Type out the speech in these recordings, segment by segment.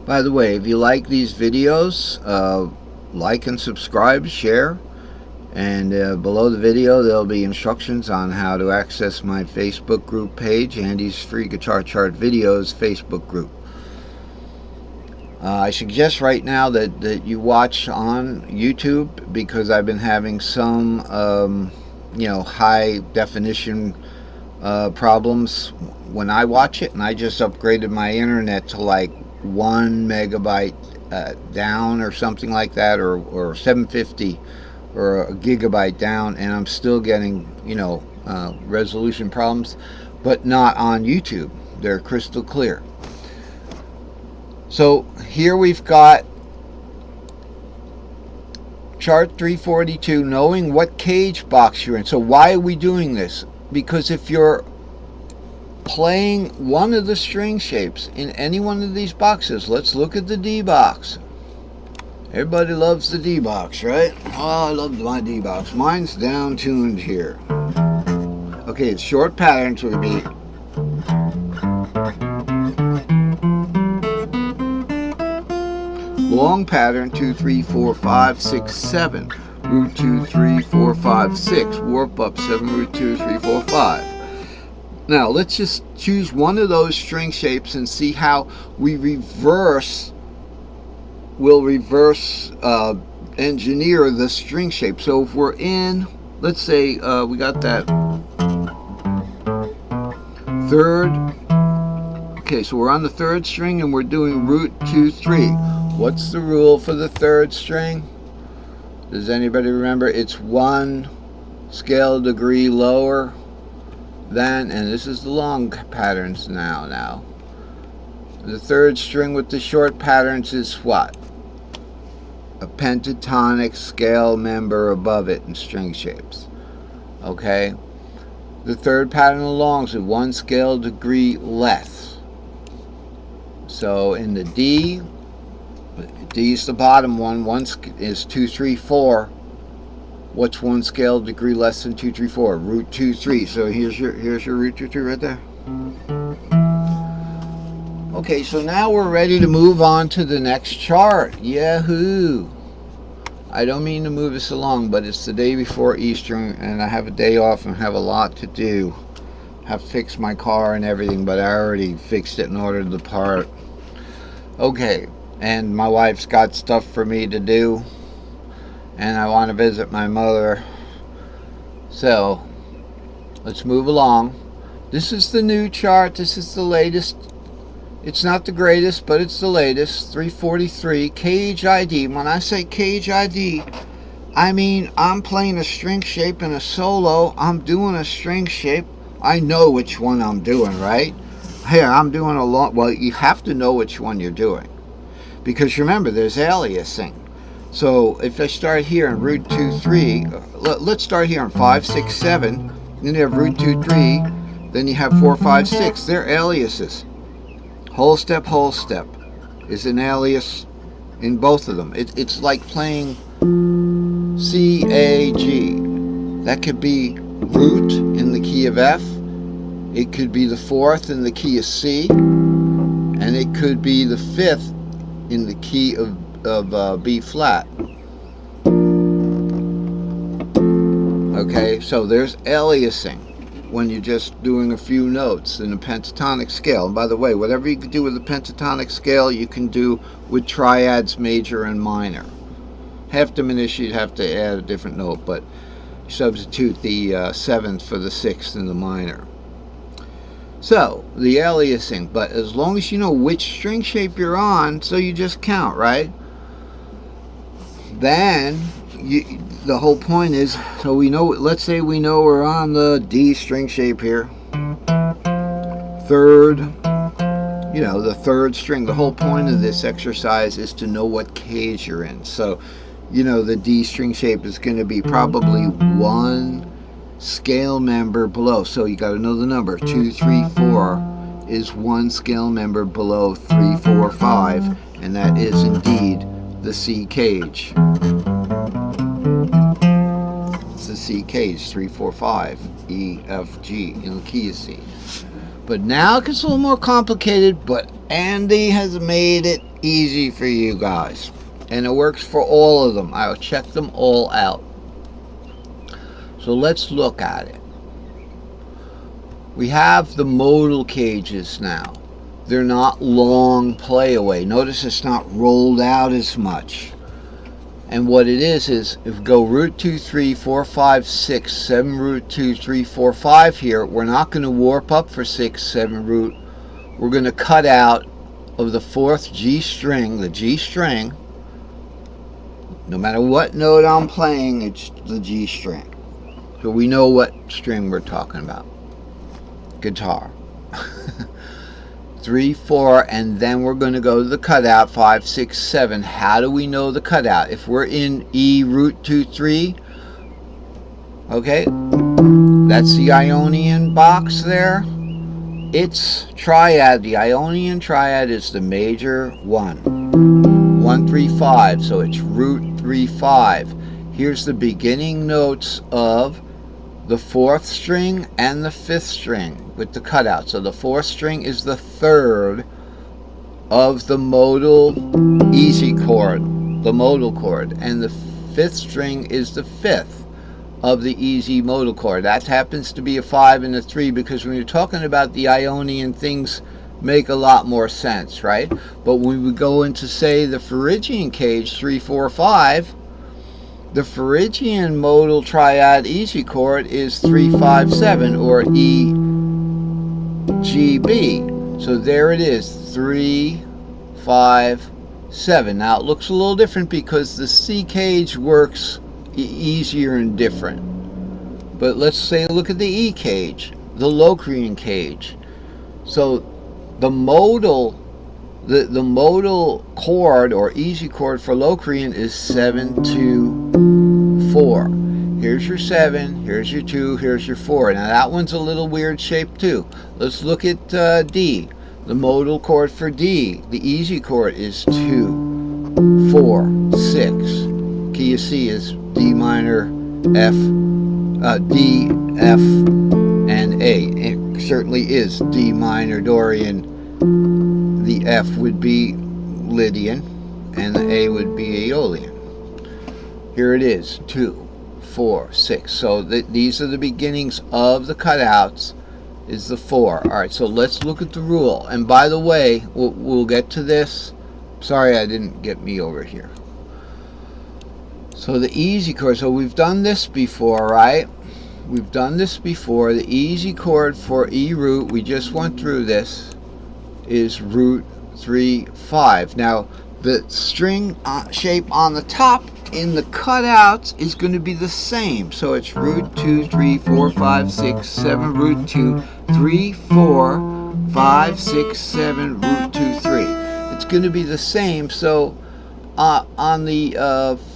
By the way, if you like these videos, like and subscribe, share, and below the video there'll be instructions on how to access my Facebook group page, Andy's Free Guitar Chart Videos Facebook group. I suggest right now that you watch on YouTube, because I've been having some high definition problems when I watch it, and I just upgraded my internet to like 1 megabyte down or something like that, or 750 or a gigabyte down, and I'm still getting resolution problems, but not on YouTube. They're crystal clear. So here we've got chart 342, knowing what cage box you're in. So why are we doing this? Because if you're playing one of the string shapes in any one of these boxes, let's look at the D box. Everybody loves the D box, right? Oh, I love my D box. Mine's down tuned here. Okay, it's short patterns would be long pattern 2, 3, 4, 5, 6, 7. Root 2, 3, 4, 5, 6. Warp up 7, root 2, 3, 4, 5. Now let's just choose one of those string shapes and see how we will reverse engineer the string shape. So if we're in, let's say we got that third. Okay, so we're on the third string and we're doing root 2, 3. What's the rule for the third string? Does anybody remember? It's 1 scale degree lower than, and this is the long patterns now. The third string with the short patterns is what? A pentatonic scale member above it in string shapes. Okay? The third pattern of the longs is 1 scale degree less. So in the D is the bottom one. One is 2, 3, 4. What's 1 scale degree less than 2, 3, 4? Root 2, 3. So here's your root 2, 3 right there. Okay, so now we're ready to move on to the next chart. Yahoo! I don't mean to move this along, but it's the day before Easter, and I have a day off and have a lot to do. Have fixed my car and everything, but I already fixed it and ordered the part. Okay, and my wife's got stuff for me to do, and I want to visit my mother. So let's move along. This is the new chart. This is the latest. It's not the greatest, but it's the latest. 343 cage ID. When I say cage ID, I mean I'm playing a string shape in a solo. I'm doing a string shape. I know which one I'm doing, right? Here I'm doing a lot. Well, you have to know which one you're doing, because remember there's aliasing. So if I start here in root 2, 3, let's start here in 5, 6, 7. Then you have root 2, 3. Then you have 4, 5, 6. They're aliases. Whole step is an alias in both of them. It's like playing C, A, G. That could be root in the key of F. It could be the 4th in the key of C. And it could be the 5th in the key of B flat. Okay, so there's aliasing when you're just doing a few notes in a pentatonic scale. And by the way, whatever you can do with a pentatonic scale, you can do with triads, major and minor. Half diminished, you'd have to add a different note, but you substitute the 7th for the 6th in the minor. So, the aliasing, but as long as you know which string shape you're on, so you just count, right? Then the whole point is, so we know, let's say we know we're on the D string shape here, third, the third string. The whole point of this exercise is to know what cage you're in. So the D string shape is going to be probably 1 scale member below, so you got to know the number. 2, 3, 4 is 1 scale member below 3, 4, 5, and that is indeed the C cage. It's the C cage, 3, 4, 5, E, F, G, in the key of C. But now it gets a little more complicated, but Andy has made it easy for you guys. And it works for all of them. I'll check them all out. So let's look at it. We have the modal cages now. They're not long play away. Notice it's not rolled out as much. And what it is if we go root 2, 3, 4, 5, 6, 7 root 2, 3, 4, 5 here, we're not going to warp up for 6, 7 root. We're going to cut out of the 4th G string, the G string. No matter what note I'm playing, it's the G string. So we know what string we're talking about. Guitar. 3, 4, and then we're going to go to the cutout, 5, 6, 7. How do we know the cutout? If we're in E root 2, 3, okay, that's the Ionian box there. It's triad. The Ionian triad is the major 1. 1, 3, 5, so it's root 3, 5. Here's the beginning notes of the 4th string and the 5th string with the cutout. So the 4th string is the 3rd of the modal easy chord, the modal chord, and the 5th string is the 5th of the easy modal chord. That happens to be a 5 and a 3 because when you're talking about the Ionian, things make a lot more sense, right? But when we go into, say, the Phrygian cage, 3, 4, 5, the Phrygian modal triad easy chord is 3, 5, 7, or E, G, B. So there it is, 3, 5, 7. Now it looks a little different because the C cage works easier and different. But let's say look at the E cage, the Locrian cage. So the modal chord or easy chord for Locrian is 7, 2, 4. Here's your 7, here's your 2, here's your 4. Now that one's a little weird shape too. Let's look at D. The modal chord for D, the easy chord is 2, 4, 6. Key of C is D minor, F, D, F, and A. It certainly is D minor Dorian. The F would be Lydian, and the A would be Aeolian. Here it is, 2, 4, 6. So these are the beginnings of the cutouts, is the 4. Alright, so let's look at the rule. And by the way, we'll get to this. Sorry I didn't get me over here. So the easy chord, so we've done this before, right? We've done this before. The easy chord for E root, we just went through this, is root 3, 5. Now the string shape on the top in the cutouts is going to be the same. So it's root 2, 3, 4, 5, 6, 7, root 2, 3, 4, 5, 6, 7, root 2, 3. It's going to be the same. So on the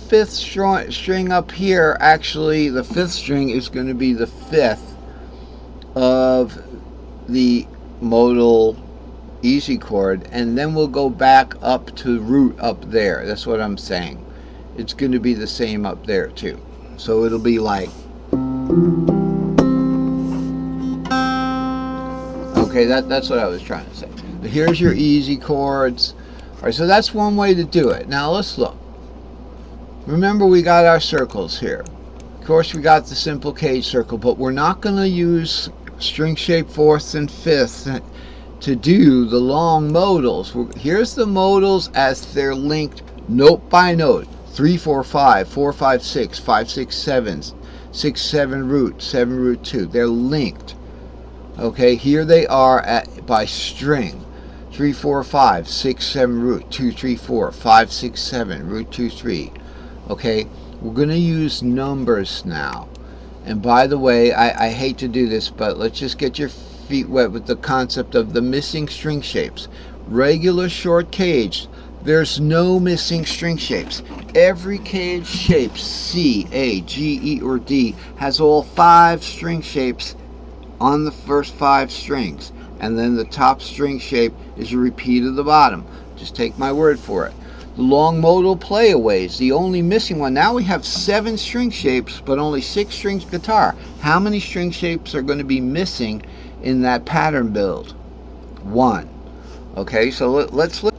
5th string up here, actually the 5th string is going to be the 5th of the modal easy chord, and then we'll go back up to root up there. That's what I'm saying. It's going to be the same up there too. So it'll be like, okay, that's what I was trying to say. But here's your easy chords. Alright, so that's one way to do it. Now let's look. Remember, we got our circles here. Of course, we got the simple cage circle, but we're not going to use string shape 4th and 5th to do the long modals. Here's the modals as they're linked note by note. 3, 4, 5, 4, 5, 6, 5, 6, 7, 6, 7 root, 7 root 2. They're linked. Okay, here they are by string. 3, 4, 5, 6, 7 root, 2, 3, 4, 5, 6, 7, root 2, 3. Okay, we're going to use numbers now. And by the way, I hate to do this, but let's just get your feet wet with the concept of the missing string shapes. Regular short cage, there's no missing string shapes. Every cage shape, C, A, G, E, or D, has all 5 string shapes on the first 5 strings. And then the top string shape is a repeat of the bottom. Just take my word for it. The long modal playaways, the only missing one. Now we have 7 string shapes, but only 6 strings guitar. How many string shapes are going to be missing in that pattern build? 1. Okay, so let's look.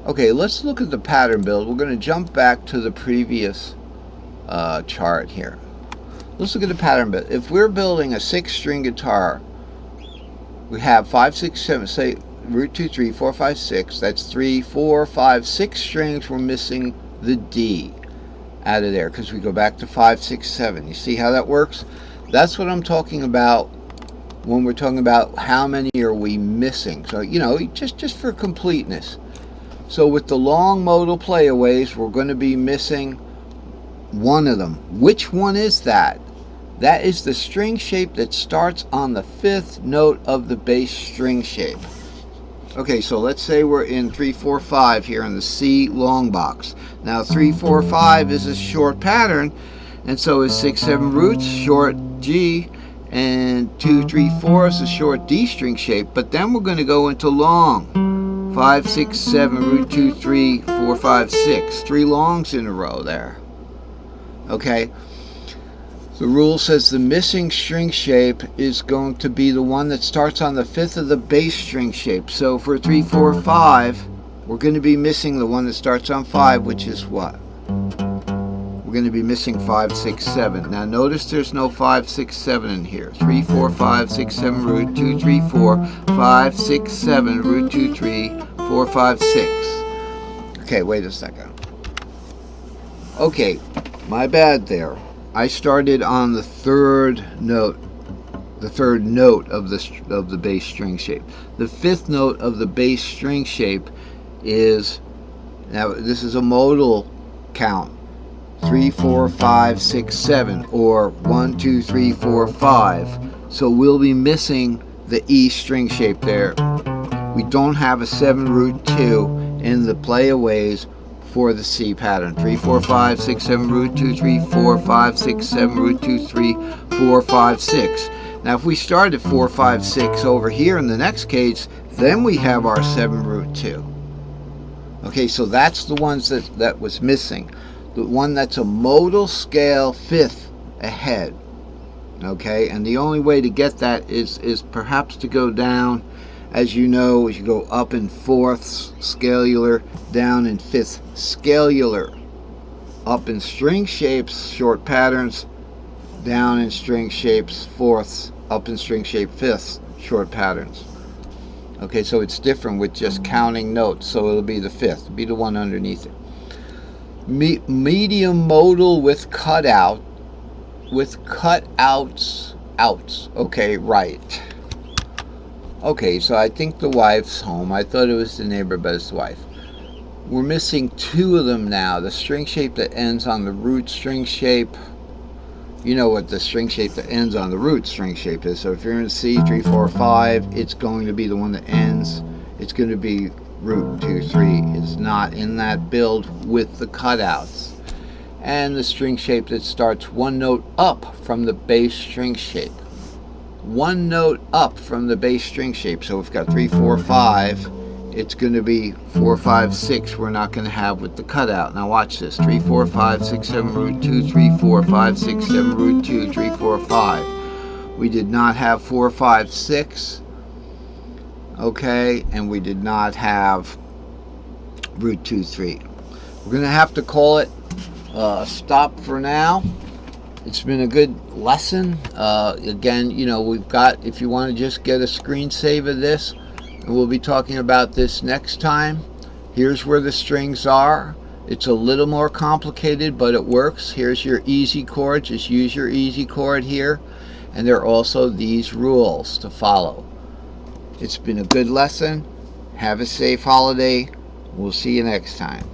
Okay, let's look at the pattern build. We're going to jump back to the previous chart here. Let's look at the pattern build. If we're building a 6-string guitar, we have 5, 6, 7, say root 2, 3, 4, 5, 6. That's 3, 4, 5, 6 strings. We're missing the D out of there because we go back to 5, 6, 7. You see how that works? That's what I'm talking about when we're talking about how many are we missing. So, you know, just for completeness. So with the long modal playaways, we're going to be missing one of them. Which one is that? That is the string shape that starts on the 5th note of the bass string shape. Okay, so let's say we're in 3, 4, 5 here in the C long box. Now 3, 4, 5 is a short pattern, and so is 6, 7 roots, short G, and 2, 3, 4 is a short D string shape. But then we're going to go into long. 5, 6, 7, root 2, 3, 4, 5, 6. 3 longs in a row there. Okay. The rule says the missing string shape is going to be the one that starts on the 5th of the bass string shape. So for 3, 4, 5, we're going to be missing the one that starts on 5, which is what? We're going to be missing 5, 6, 7. Now notice there's no 5, 6, 7 in here. 3, 4, 5, 6, 7, root 2, 3, 4, 5, 6, 7, root 2, 3, 4, 5, 6. Okay, wait a second. Okay, my bad there. I started on the 3rd note. The 3rd note of the bass string shape. The 5th note of the bass string shape is, now this is a modal count. 3, 4, 5, 6, 7, or 1, 2, 3, 4, 5. So we'll be missing the E string shape there. We don't have a 7 root 2 in the playaways for the C pattern. 3, 4, 5, 6, 7, root 2, 3, 4, 5, 6, 7, root 2, 3, 4, 5, 6. Now if we start at 4, 5, 6 over here in the next cage, then we have our 7 root 2. Okay, so that's the ones that was missing. The one that's a modal scale 5th ahead. Okay, and the only way to get that is perhaps to go down, as you know, as you go up in 4ths scalular, down in 5th scalular, up in string shapes, short patterns, down in string shapes, 4ths, up in string shape 5ths, short patterns. Okay, so it's different with just counting notes, so it'll be the 5th, it'll be the one underneath it. Medium modal with cutouts, outs. Okay, right. Okay, so I think the wife's home. I thought it was the neighbor, but it's the wife. We're missing 2 of them now. The string shape that ends on the root string shape. You know what the string shape that ends on the root string shape is. So if you're in C, 3, 4, 5, it's going to be the one that ends. It's going to be root 2, 3. It's not in that build with the cutouts. And the string shape that starts 1 note up from the bass string shape. 1 note up from the bass string shape. So we've got 3, 4, 5. It's going to be 4, 5, 6. We're not going to have with the cutout. Now watch this. 3, 4, 5, 6, 7, root 2, 3, 4, 5, 6, 7, root 2, 3, 4, 5. We did not have 4, 5, 6. Okay, and we did not have root 2, 3. We're going to have to call it stop for now. It's been a good lesson. Again, you know, we've got, if you want to just get a screen save of this, and we'll be talking about this next time. Here's where the strings are. It's a little more complicated, but it works. Here's your easy chord. Just use your easy chord here. And there are also these rules to follow. It's been a good lesson. Have a safe holiday. We'll see you next time.